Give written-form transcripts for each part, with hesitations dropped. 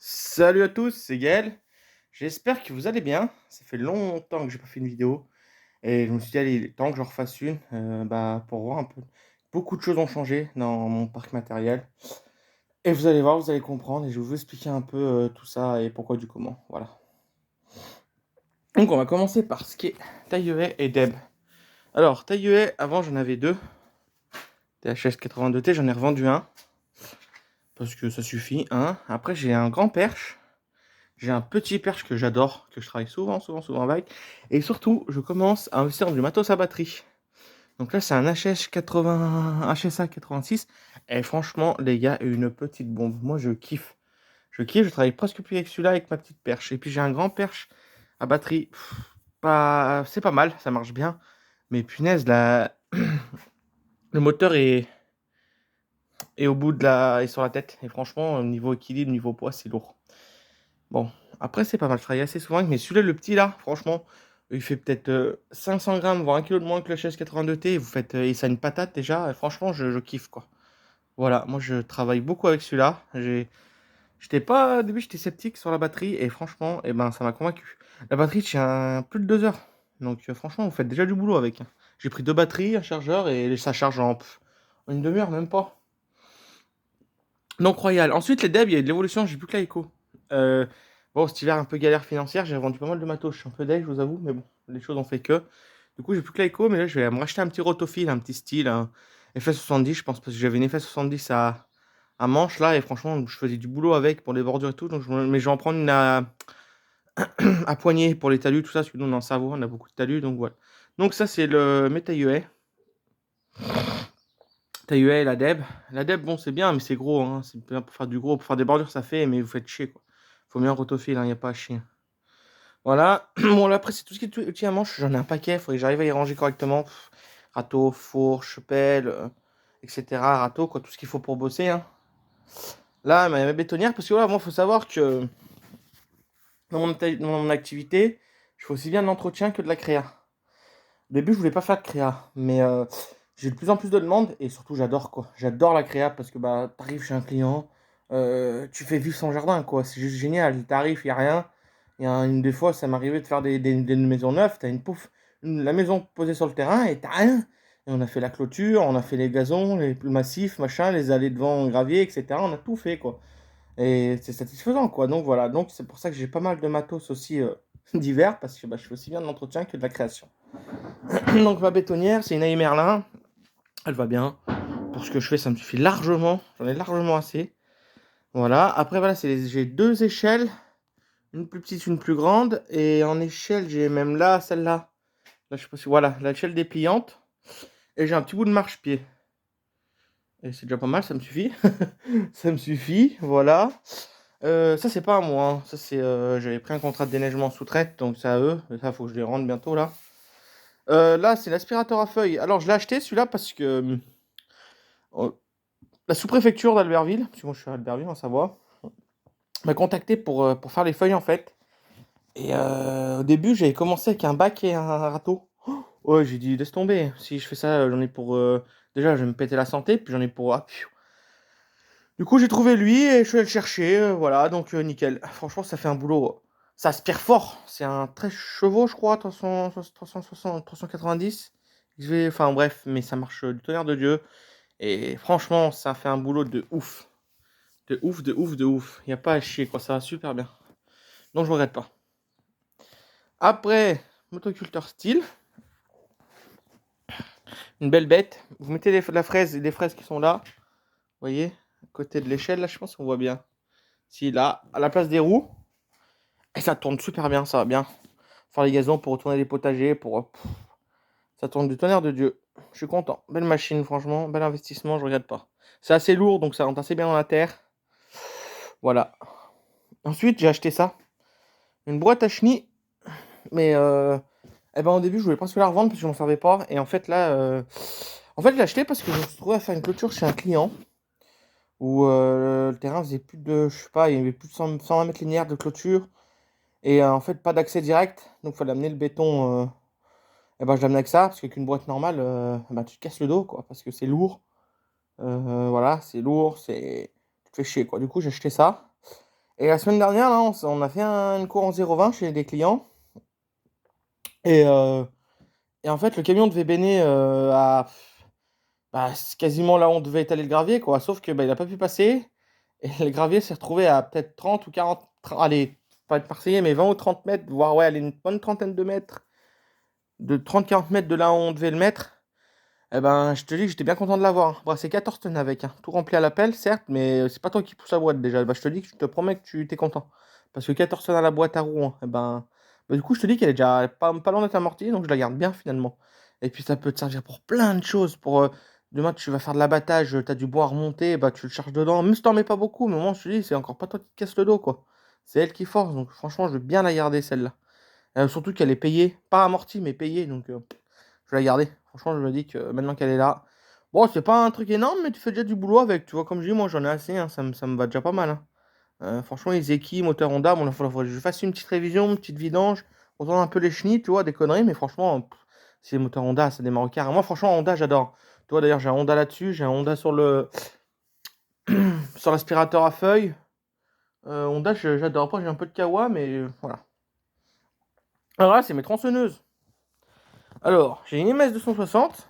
Salut à tous, c'est Gaël. J'espère que vous allez bien. Ça fait longtemps que j'ai pas fait une vidéo et je me suis dit, allez, il est temps que j'en refasse une pour voir un peu. Beaucoup de choses ont changé dans mon parc matériel et vous allez voir, vous allez comprendre et je vais vous expliquer un peu tout ça et pourquoi du comment. Voilà. Donc, on va commencer par ce qui est Taille et Deb. Alors, Taille, avant j'en avais deux, THS 82T, j'en ai revendu un parce que ça suffit. Un. Après, j'ai un grand perche. J'ai un petit perche que j'adore, que je travaille souvent avec. Et surtout, je commence à investir dans du matos à batterie. Donc là, c'est un HSA 86. Et franchement, les gars, une petite bombe. Moi, je kiffe. Je travaille presque plus avec celui-là, avec ma petite perche. Et puis, j'ai un grand perche à batterie. C'est pas mal, ça marche bien. Mais punaise, le moteur est au bout est sur la tête. Et franchement, niveau équilibre, niveau poids, c'est lourd. Bon, après, c'est pas mal. Je travaille assez souvent avec, mais celui-là, le petit là, franchement, il fait peut-être 500 grammes, voire 1 kg de moins que le HS82T. Et vous faites, et ça a une patate déjà. Et franchement, je kiffe quoi. Voilà, moi je travaille beaucoup avec celui-là. J'étais pas, au début, j'étais sceptique sur la batterie. Et franchement, ça m'a convaincu. La batterie tient plus de 2 heures. Donc, franchement, vous faites déjà du boulot avec, hein. J'ai pris deux batteries, un chargeur, et ça charge en une demi-heure, même pas. Donc, royal. Ensuite, les Deb, il y a de l'évolution. J'ai plus que la Echo. Euh, Bon, cet hiver, un peu galère financière, j'ai vendu pas mal de matos. Je suis un peu deg, je vous avoue, mais bon, les choses ont fait que. Du coup, j'ai plus que l'Echo, mais là, je vais me racheter un petit rotophile, un petit style, un FS70, je pense, parce que j'avais une FS70 à Manche, là, et franchement, je faisais du boulot avec pour les bordures et tout, mais je vais en prendre une à poignée pour les talus, tout ça, parce que nous, on est en Savoie, on a beaucoup de talus, donc voilà. Donc, ça, c'est mes taille-huet. Taille-huet et la Deb. La Deb, bon, c'est bien, mais c'est gros, hein. C'est bien pour faire du gros, pour faire des bordures, ça fait, mais vous faites chier, quoi. Faut mieux un rotophile, il n'y a pas à chier. Voilà. Bon, là, après, c'est tout ce qui est outil à manche. J'en ai un paquet. Il faut que j'arrive à y ranger correctement. Râteau, fourche, pelle, etc. Râteau, quoi. Tout ce qu'il faut pour bosser, hein. Là, ma bétonnière, parce que voilà, moi, il faut savoir que dans mon activité, je fais aussi bien de l'entretien que de la créa. Au début, je voulais pas faire de créa, mais j'ai de plus en plus de demandes et surtout, j'adore, quoi. J'adore la créa parce que bah, t'arrives chez un client, tu fais vivre son jardin, quoi. C'est juste génial. T'arrives, il n'y a rien. Des fois, ça m'arrivait de faire des maisons neuves. T'as la maison posée sur le terrain et t'as rien. Et on a fait la clôture, on a fait les gazons, le massif, machin, les allées devant gravier, etc. On a tout fait, quoi. Et c'est satisfaisant, quoi. Donc voilà. Donc c'est pour ça que j'ai pas mal de matos aussi divers parce que bah, je fais aussi bien de l'entretien que de la création. Donc ma bétonnière, c'est une AI Merlin. Elle va bien. Pour ce que je fais, ça me suffit largement. J'en ai largement assez. Voilà. Après, voilà, j'ai deux échelles. Une plus petite, une plus grande. Et en échelle, j'ai même là, celle-là. Là, je sais pas si. Voilà, l'échelle dépliante. Et j'ai un petit bout de marche-pied. Et c'est déjà pas mal, ça me suffit. Ça me suffit, voilà. Ça, c'est pas à moi, hein. Ça, j'avais pris un contrat de déneigement sous-traite, donc c'est à eux. Et ça, faut que je les rende bientôt, là. Là, c'est l'aspirateur à feuilles. Alors, je l'ai acheté, celui-là, parce que euh, la sous-préfecture d'Albertville, parce que moi, je suis à Albertville, en Savoie, m'a contacté pour faire les feuilles, en fait. Et au début, j'avais commencé avec un bac et un râteau. Ouais, j'ai dit, laisse tomber. Si je fais ça, j'en ai pour. Déjà, je vais me péter la santé, puis j'en ai pour. Ah, du coup, j'ai trouvé lui et je suis allé le chercher. Voilà, donc nickel. Franchement, ça fait un boulot. Ça aspire fort. C'est un 13 chevaux, je crois, 360, 390. Enfin, bref, mais ça marche du tonnerre de Dieu. Et franchement, ça fait un boulot de ouf. De ouf, de ouf, de ouf. Il n'y a pas à chier, quoi. Ça va super bien. Donc, je regrette pas. Après, motoculteur style. Une belle bête. Vous mettez les fraises qui sont là. Vous voyez, à côté de l'échelle, là, je pense qu'on voit bien. Si, là, à la place des roues. Et ça tourne super bien, ça va bien. Faire les gazons pour retourner les potagers, ça tourne du tonnerre de Dieu. Je suis content. Belle machine, franchement. Bel investissement, je regrette pas. C'est assez lourd, donc ça rentre assez bien dans la terre. Voilà. Ensuite, j'ai acheté ça. Une boîte à chenilles. Mais au début, je voulais pas se la revendre parce que je m'en servais pas. Et en fait, là, je l'ai acheté parce que je me suis trouvé à faire une clôture chez un client où le terrain faisait plus de, je sais pas, il y avait plus de 120 mètres linéaires de clôture. Et en fait, pas d'accès direct. Donc, il fallait amener le béton. Je l'amenais avec ça parce qu'une boîte normale, tu te casses le dos, quoi, parce que c'est lourd. Voilà, c'est lourd, tu te fais chier, quoi. Du coup, j'ai acheté ça. Et la semaine dernière, là, on a fait une cour en 0,20 chez des clients. Et, et en fait, le camion devait béner à c'est quasiment là où on devait étaler le gravier, quoi. Sauf que il a pas pu passer. Et le gravier s'est retrouvé à peut-être 30 ou 40, allez, pas être marseillais, mais 20 ou 30 mètres, voire ouais, allez, une bonne trentaine de mètres, de 30-40 mètres de là où on devait le mettre. Eh ben, je te dis que j'étais bien content de l'avoir. Bon, c'est 14 tonnes avec, hein. Tout rempli à l'appel, certes, mais c'est pas toi qui pousse la boîte déjà. Bah, je te dis que je te promets que tu t'es content. Parce que 14 tonnes à la boîte à roues, hein, eh ben, du coup, je te dis qu'elle est déjà pas loin d'être amortie, donc je la garde bien finalement. Et puis, ça peut te servir pour plein de choses. Pour demain, tu vas faire de l'abattage, tu as du bois à remonter, bah, tu le charges dedans. Même si t'en mets pas beaucoup, mais au moins, je te dis, c'est encore pas toi qui te casse le dos, quoi. C'est elle qui force, donc franchement, je veux bien la garder celle-là. Surtout qu'elle est payée, pas amortie, mais payée, donc je vais la garder. Franchement, je me dis que maintenant qu'elle est là, bon, c'est pas un truc énorme, mais tu fais déjà du boulot avec, tu vois. Comme je dis, moi j'en ai assez, hein, ça me va déjà pas mal, hein. Franchement, les Zeki, moteur Honda, bon, il faudrait que je fasse une petite révision, une petite vidange, retourner un peu les chenilles, tu vois, des conneries, mais franchement, c'est moteur Honda, ça démarre au quart. Moi, franchement, Honda, j'adore. Tu vois, d'ailleurs, j'ai un Honda là-dessus, j'ai un Honda sur le sur l'aspirateur à feuilles. Honda, j'adore. Après, j'ai un peu de Kawa, mais voilà. Alors là, c'est mes tronçonneuses. Alors, j'ai une MS 260.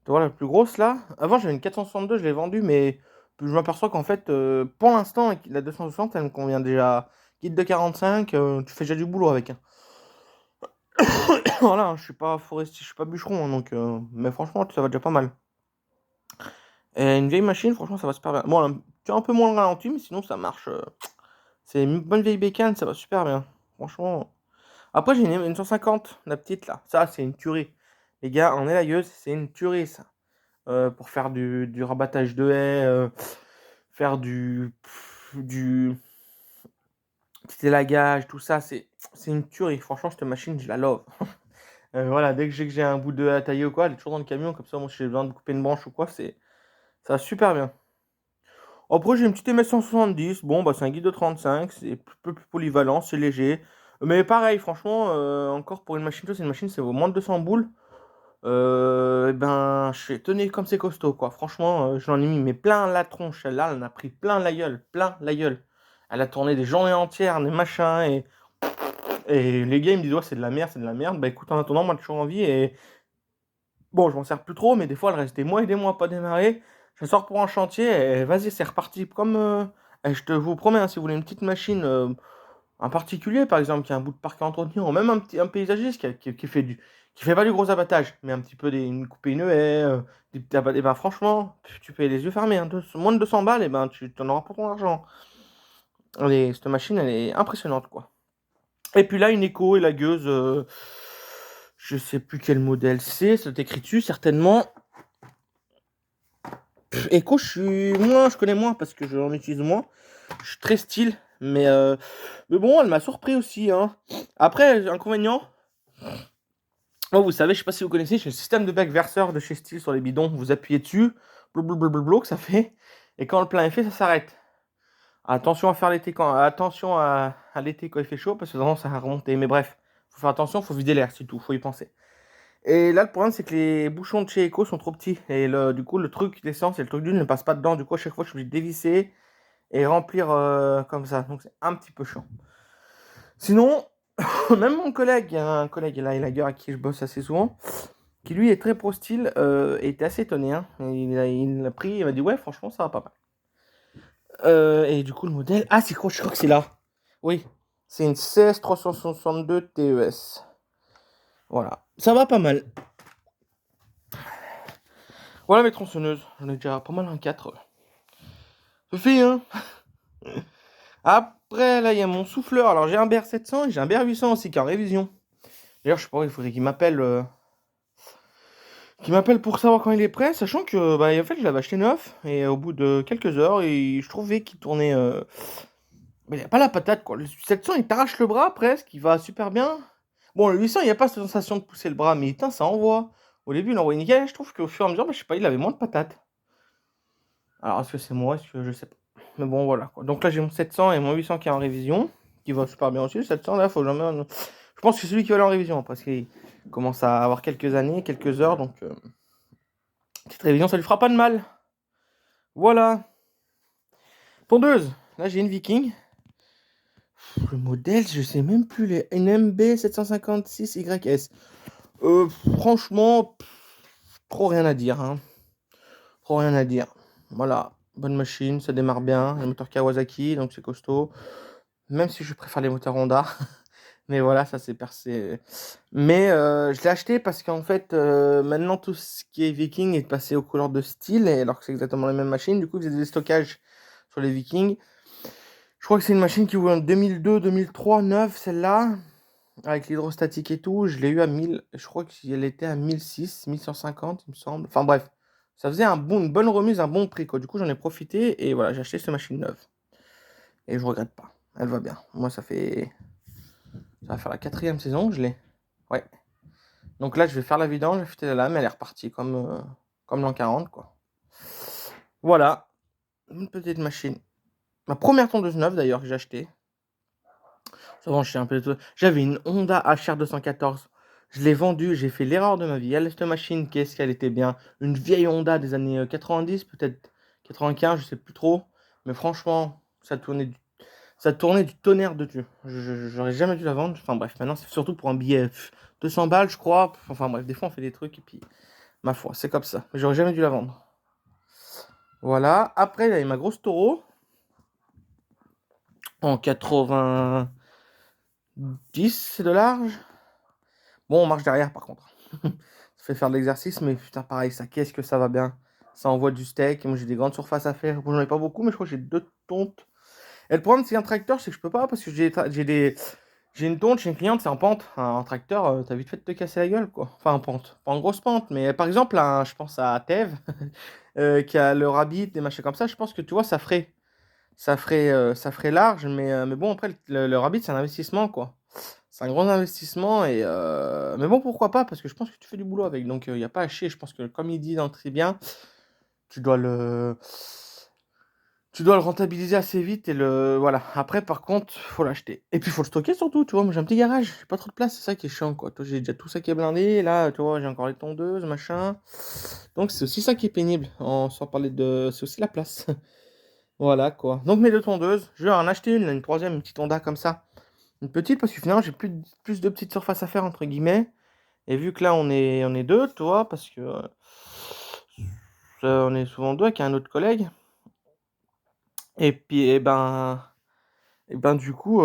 Tu vois la plus grosse là. Avant j'avais une 462, je l'ai vendue, mais je m'aperçois qu'en fait, pour l'instant, la 260, elle me convient déjà. Kit de 45, tu fais déjà du boulot avec, hein. Voilà, hein, je suis pas forestier, je suis pas bûcheron, hein, donc, mais franchement, ça va déjà pas mal. Et une vieille machine, franchement, ça va super bien. Bon, tu as un peu moins le ralenti, mais sinon, ça marche. C'est une bonne vieille bécane, ça va super bien. Franchement. Après, j'ai une 150, la petite là. Ça, c'est une tuerie. Les gars, en élayeuse, c'est une tuerie ça. Pour faire du rabattage de haies, faire du petit élagage, tout ça, c'est une tuerie. Franchement, cette machine, je la love. Voilà, dès que j'ai un bout de haie à tailler ou quoi, elle est toujours dans le camion, comme ça, moi, si j'ai besoin de couper une branche ou quoi, ça va super bien. Après, j'ai une petite MS 170, bon, bah, c'est un guide de 35, c'est un peu plus polyvalent, c'est léger. Mais pareil, franchement, encore pour une machine, c'est une machine, c'est au moins de 200 boules. Eh ben, je suis étonné comme c'est costaud, quoi. Franchement, je l'en ai mis mais plein la tronche. Celle-là, elle en a pris plein la gueule, plein la gueule. Elle a tourné des journées entières, des machins, et les gars, ils me disent, ouais, c'est de la merde, c'est de la merde. Bah écoute, en attendant, moi, j'ai toujours envie, et bon, je m'en sers plus trop, mais des fois, elle reste des mois et des mois à pas démarrer. Je sors pour un chantier, et vas-y, c'est reparti. Comme, et je te vous promets, hein, si vous voulez une petite machine, un particulier, par exemple, qui a un bout de parc à entretenir, ou même un paysagiste qui fait pas du gros abattage, mais un petit peu une couper une haie, des petits et ben franchement, tu payes les yeux fermés, hein, moins de 200 balles, et ben tu t'en auras pour ton argent. Cette machine, elle est impressionnante, quoi. Et puis là, une écho élagueuse, je sais plus quel modèle c'est, ça t'écrit dessus, certainement. Écho, je connais moins, parce que j'en utilise moins. Je suis très style, mais bon, elle m'a surpris aussi, hein. Après, inconvénient. Oh, vous savez, je sais pas si vous connaissez, j'ai le système de bec verseur de chez Steel sur les bidons. Vous appuyez dessus, blablabla, que ça fait. Et quand le plein est fait, ça s'arrête. Attention à faire l'été attention à l'été quand il fait chaud, parce que sinon ça va remonter. Mais bref, faut faire attention, faut vider l'air, c'est tout, faut y penser. Et là, le problème, c'est que les bouchons de chez Echo sont trop petits. Et du coup, le truc d'essence et le truc d'huile ne passe pas dedans. Du coup, à chaque fois, je suis obligé de dévisser et remplir comme ça. Donc, c'est un petit peu chiant. Sinon, même mon collègue, il y a un collègue là, il a à qui je bosse assez souvent, qui lui est très pro style, était assez étonné, hein. Il l'a pris, il m'a dit ouais, franchement, ça va pas mal. Et du coup, le modèle. Ah, c'est quoi? Je crois que c'est là. Oui, c'est une CS 362 TES. Voilà, ça va pas mal. Voilà mes tronçonneuses. J'en ai déjà pas mal un 4. Ça fait, hein. Après, là, il y a mon souffleur. Alors, j'ai un BR700 et j'ai un BR800 aussi qui est en révision. D'ailleurs, je sais pas, il faudrait qu'il m'appelle. Qui m'appelle pour savoir quand il est prêt, sachant que bah, en fait je l'avais acheté neuf et au bout de quelques heures je trouvais qu'il tournait mais il a pas la patate quoi. Le 700 il t'arrache le bras presque, il va super bien. Bon le 800 il n'y a pas cette sensation de pousser le bras mais putain ça envoie. Au début il envoie nickel, je trouve qu'au fur et à mesure bah, je sais pas il avait moins de patate. Alors est-ce que c'est moi, est-ce que je sais pas. Mais bon voilà quoi. Donc là j'ai mon 700 et mon 800 qui est en révision, qui va super bien aussi. Le 700 là faut jamais. Je pense que c'est celui qui va aller en révision parce qu'il commence à avoir quelques années, quelques heures donc. Petite révision, ça lui fera pas de mal. Voilà. Tondeuse. Là, j'ai une Viking. Le modèle, je sais même plus, les NMB 756YS. Franchement, trop rien à dire, hein. Trop rien à dire. Voilà, bonne machine, ça démarre bien. Le moteur Kawasaki, donc c'est costaud. Même si je préfère les moteurs Honda. Mais voilà, ça c'est percé. Mais je l'ai acheté parce qu'en fait, maintenant tout ce qui est Viking est passé aux couleurs de style, et alors que c'est exactement la même machine. Du coup, ils faisaient des stockages sur les Vikings. Je crois que c'est une machine qui vaut en 2002, 2003, 9, celle-là, avec l'hydrostatique et tout. Je l'ai eu à 1000, je crois qu'elle était à 1006, 1150, il me semble. Enfin bref, ça faisait une bonne remise, un bon prix, quoi. Du coup, j'en ai profité et voilà, j'ai acheté cette machine neuve. Et je regrette pas, elle va bien. Moi, ça va faire la 4e saison que je l'ai. Ouais. Donc là, je vais faire la vidange, affûter la lame, elle est repartie comme l'an 40, quoi. Voilà, une petite machine. Ma première tondeuse neuve d'ailleurs que j'ai achetée. Souvent, je suis un peu tout. J'avais une Honda HR 214. Je l'ai vendue, j'ai fait l'erreur de ma vie. Elle, cette machine, qu'est-ce qu'elle était bien. Une vieille Honda des années 90, peut-être 95, je sais plus trop. Mais franchement, ça tournait du tonnerre dessus. J'aurais jamais dû la vendre. Enfin bref, maintenant, c'est surtout pour un billet 200 balles, je crois. Enfin bref, des fois, on fait des trucs et puis, ma foi, c'est comme ça. Mais j'aurais jamais dû la vendre. Voilà. Après, il y avait ma grosse Toro en 90 de large. Bon, on marche derrière par contre. Ça fait faire de l'exercice, mais putain, pareil, ça, qu'est-ce que ça va bien. Ça envoie du steak. Moi, j'ai des grandes surfaces à faire. Bon, j'en ai pas beaucoup, mais je crois que j'ai 2 tontes. Et le problème, c'est un tracteur, c'est que je peux pas parce que j'ai une tonte chez une cliente, c'est en pente. Un tracteur, t'as vite fait de te casser la gueule, quoi. Enfin, en pente. Pas en grosse pente, mais par exemple, je pense à Thèves, qui a le Rabbit, des machins comme ça. Je pense que tu vois, ça ferait large, mais bon, après, le Rabbit, c'est un investissement, quoi. C'est un gros investissement, mais bon, pourquoi pas, parce que je pense que tu fais du boulot avec, donc il n'y a pas à chier. Je pense que, comme il dit dans Très bien, tu dois le, tu dois le rentabiliser assez vite, voilà. Après, par contre, faut l'acheter. Et puis, faut le stocker surtout, tu vois. Moi, j'ai un petit garage, j'ai pas trop de place, c'est ça qui est chiant, quoi. Toi, j'ai déjà tout ça qui est blindé, et là, tu vois, j'ai encore les tondeuses, machin. Donc, c'est aussi ça qui est pénible, sans parler de. C'est aussi la place. Voilà, quoi. Donc, mes 2 tondeuses, je vais en acheter une troisième, une petite Honda comme ça. Une petite, parce que finalement, j'ai plus de petites surfaces à faire, entre guillemets. Et vu que là, on est deux, toi, parce que on est souvent deux avec un autre collègue. Et puis, du coup,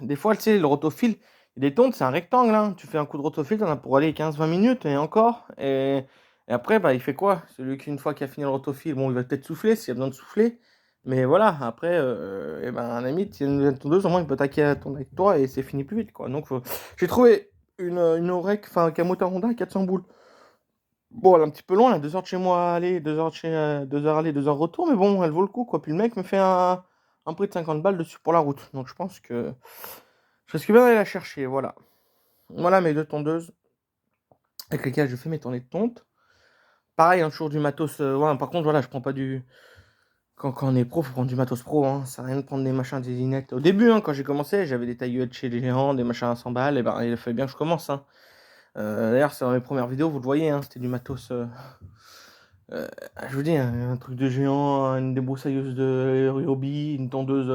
des fois, tu sais, le rotophile, des tontes, c'est un rectangle, hein. Tu fais un coup de rotophile, t'en as pour aller 15-20 minutes, et encore. Et après, il fait quoi? Celui qui, une fois qu'il a fini le rotophile, bon, il va peut-être souffler s'il y a besoin de souffler. Mais voilà, après, à la limite, il y a une tondeuse, au moins, il peut taquer à ton avec toi et c'est fini plus vite, quoi. Donc, j'ai trouvé une Orec, enfin, avec un moteur Honda à 400 boules. Bon, elle est un petit peu loin, elle a 2 heures de chez moi à aller, 2 heures, 2 heures aller, 2 heures retour, mais bon, elle vaut le coup, quoi. Puis le mec me fait un prix de 50 balles dessus pour la route. Donc, je pense que je risque bien d'aller la chercher, voilà. Voilà mes 2 tondeuses avec lesquelles je fais mes tournées de tonte. Pareil, hein, toujours du matos. Ouais, par contre, voilà, je prends pas du. Quand on est pro, faut prendre du matos pro, hein. Ça sert à rien de prendre des machins, des lunettes. Au début, hein, quand j'ai commencé, j'avais des tailleuses chez les géants, des machins à 100 balles, et il fallait bien que je commence, hein. D'ailleurs, c'est dans mes premières vidéos, vous le voyez, hein, c'était du matos. Je vous dis, un truc de géant, une débroussailleuse de Ryobi, une tondeuse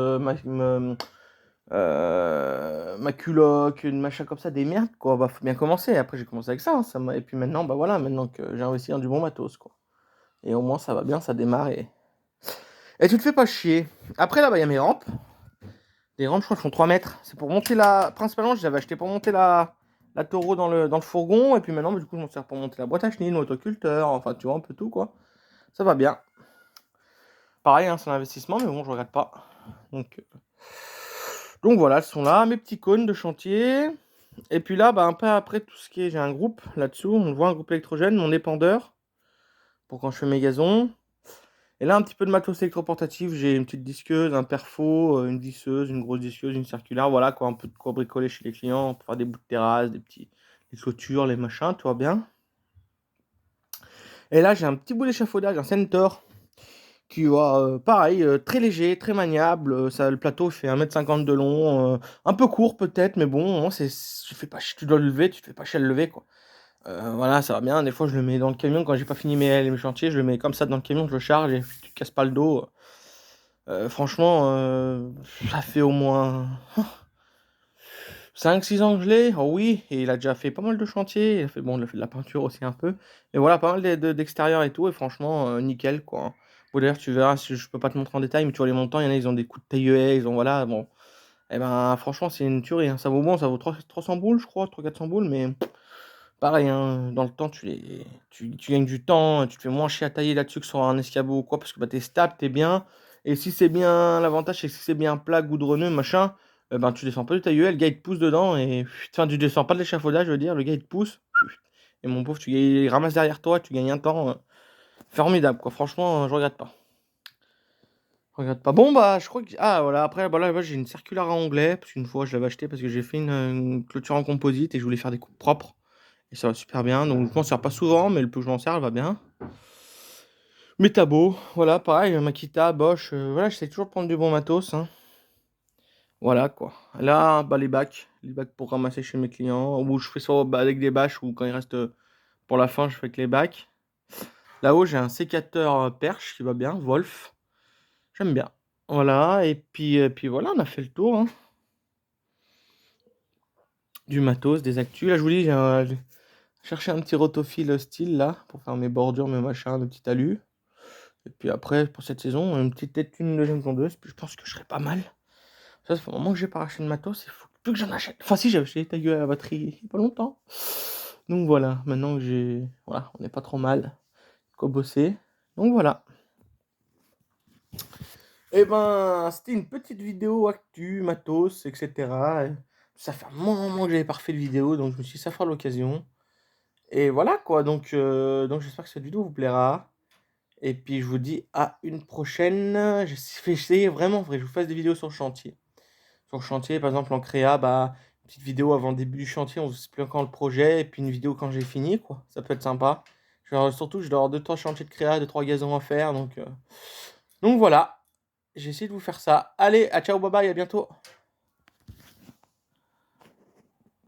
Maculoc, une machin comme ça, des merdes, quoi. Faut bien commencer. Après, j'ai commencé avec ça, hein, et puis maintenant, voilà, maintenant que j'ai investi dans du bon matos, quoi. Et au moins, ça va bien, ça démarre et tu te fais pas chier. Après, là, il y a mes rampes. Les rampes, je crois, font 3 mètres. C'est pour monter Principalement, je les avais acheté pour monter la taureau dans le fourgon. Et puis maintenant, du coup, je m'en sers pour monter la boîte à chenilles, l'autoculteur. Enfin, tu vois, un peu tout, quoi. Ça va bien. Pareil, hein, c'est un investissement, mais bon, je regrette pas. Donc voilà, elles sont là, mes petits cônes de chantier. Et puis là, un peu après tout ce qui est. J'ai un groupe là-dessous. On voit un groupe électrogène, mon épandeur. Pour quand je fais mes gazons. Et là, un petit peu de matos électroportatif. J'ai une petite disqueuse, un perfo, une visseuse, une grosse disqueuse, une circulaire. Voilà, quoi, un peu de quoi bricoler chez les clients pour faire des bouts de terrasse, les clôtures, les machins, tout va bien. Et là, j'ai un petit bout d'échafaudage, un Centaur, qui va, pareil, très léger, très maniable. Le plateau fait 1,50 m de long, un peu court peut-être, mais bon, hein, tu fais pas, tu dois le lever, tu te fais pas chier à le lever, quoi. Voilà, ça va bien. Des fois, je le mets dans le camion quand j'ai pas fini mes chantiers. Je le mets comme ça dans le camion, je le charge et tu te casses pas le dos. Franchement, ça fait au moins 5-6 ans que je l'ai. Oh oui, et il a déjà fait pas mal de chantiers. Il a fait de la peinture aussi un peu. Et voilà, pas mal d'extérieur et tout. Et franchement, nickel, quoi. Bon, d'ailleurs, tu verras, si je peux pas te montrer en détail, mais tu vois les montants, il y en a, ils ont des coups de taillet, ils ont, voilà, bon. Et ben, franchement, c'est une tuerie, hein. Ça vaut bon, ça vaut 300 boules, je crois, 300-400 boules, mais pareil, hein, dans le temps, tu gagnes du temps, tu te fais moins chier à tailler là-dessus que sur un escabeau ou quoi, parce que bah, t'es stable, t'es bien. Et si c'est bien, l'avantage, c'est que si c'est bien plat, goudronneux, machin, ben, tu descends pas du tailleur, le gars il te pousse dedans, et enfin, tu descends pas de l'échafaudage, je veux dire, le gars il te pousse, et mon pauvre, il ramasse derrière toi, tu gagnes un temps formidable, quoi. Franchement, je regrette pas. Je regrette pas. Bon, bah, je crois que. Ah, voilà, après, bah, là, j'ai une circulaire à onglet, parce qu'une fois, je l'avais acheté parce que j'ai fait une clôture en composite et je voulais faire des coupes propres. Et ça va super bien. Donc, je m'en sers pas souvent, mais le peu que je m'en sers, elle va bien. Metabo, voilà, pareil, Makita, Bosch, voilà, j'essaie toujours de prendre du bon matos, hein. Voilà, quoi. Là, bah, les bacs pour ramasser chez mes clients, ou je fais ça bah, avec des bâches, ou quand il reste pour la fin, je fais avec les bacs. Là-haut, j'ai un sécateur perche qui va bien, Wolf. J'aime bien. Voilà, et puis voilà, on a fait le tour, hein. Du matos, des actus. Là, je vous dis, j'ai cherché un petit rotophile style, là, pour faire mes bordures, mes machins, mes petits talus. Et puis après, pour cette saison, une petite tête, une deuxième tondeuse, puis je pense que je serai pas mal. Ça fait un moment que j'ai pas racheté de matos, il faut plus que j'en achète. Enfin, si, j'ai acheté ta gueule à la batterie il y a pas longtemps. Donc voilà, maintenant que j'ai. Voilà, on n'est pas trop mal. Quoi bosser. Donc voilà. Et ben, c'était une petite vidéo actu, matos, etc. Et ça fait un moment que j'avais pas refait de vidéo, donc je me suis dit, ça fera l'occasion. Et voilà quoi, donc j'espère que cette vidéo vous plaira. Et puis je vous dis à une prochaine. Je vais essayer vraiment, vrai, je vous fasse des vidéos sur le chantier. Sur le chantier, par exemple en créa, bah, une petite vidéo avant le début du chantier, on se explique encore le projet, et puis une vidéo quand j'ai fini, quoi. Ça peut être sympa. Surtout, je dois avoir 2-3 chantiers de créa, 2-3 gazons à faire, donc voilà. J'ai essayé de vous faire ça. Allez, à ciao, bye bye, à bientôt.